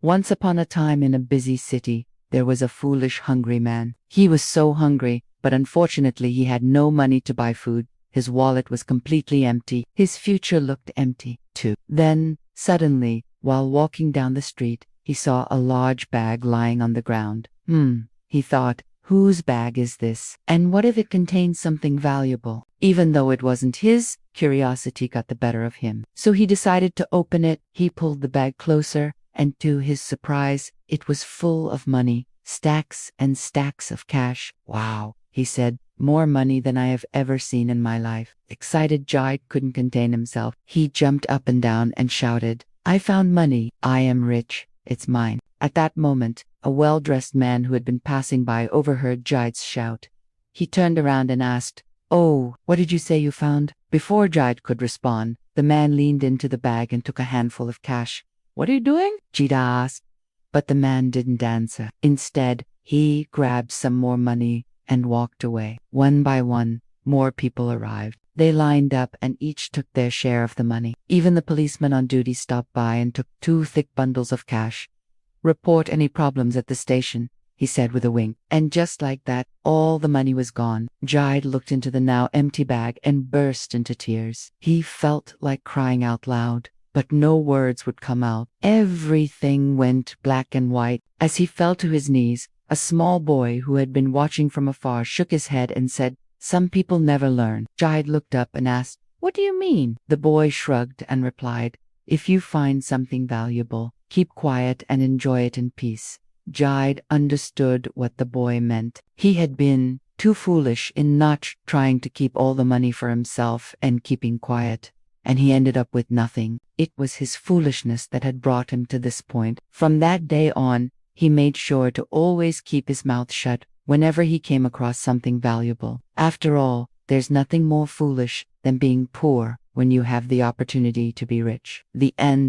Once upon a time in a busy city, there was a foolish, hungry man. He was so hungry, but unfortunately he had no money to buy food. His wallet was completely empty. His future looked empty, too. Then, suddenly, while walking down the street, he saw a large bag lying on the ground. He thought, whose bag is this? And what if it contains something valuable? Even though it wasn't his, curiosity got the better of him. So he decided to open it. He pulled the bag closer, and to his surprise, it was full of money, stacks and stacks of cash. Wow, he said, more money than I have ever seen in my life. Excited Jide couldn't contain himself. He jumped up and down and shouted, I found money. I am rich. It's mine. At that moment, a well-dressed man who had been passing by overheard Jide's shout. He turned around and asked, Oh, what did you say you found? Before Jide could respond, the man leaned into the bag and took a handful of cash. What are you doing? Jide asked. But the man didn't answer. Instead, he grabbed some more money and walked away. One by one, more people arrived. They lined up and each took their share of the money. Even the policeman on duty stopped by and took 2 thick bundles of cash. Report any problems at the station, he said with a wink. And just like that, all the money was gone. Jide looked into the now empty bag and burst into tears. He felt like crying out loud, but no words would come out. Everything went black and white. As he fell to his knees, a small boy who had been watching from afar shook his head and said, Some people never learn. Jide looked up and asked, What do you mean? The boy shrugged and replied, If you find something valuable, keep quiet and enjoy it in peace. Jide understood what the boy meant. He had been too foolish in not trying to keep all the money for himself and keeping quiet, and he ended up with nothing. It was his foolishness that had brought him to this point. From that day on, he made sure to always keep his mouth shut whenever he came across something valuable. After all, there's nothing more foolish than being poor when you have the opportunity to be rich. The end.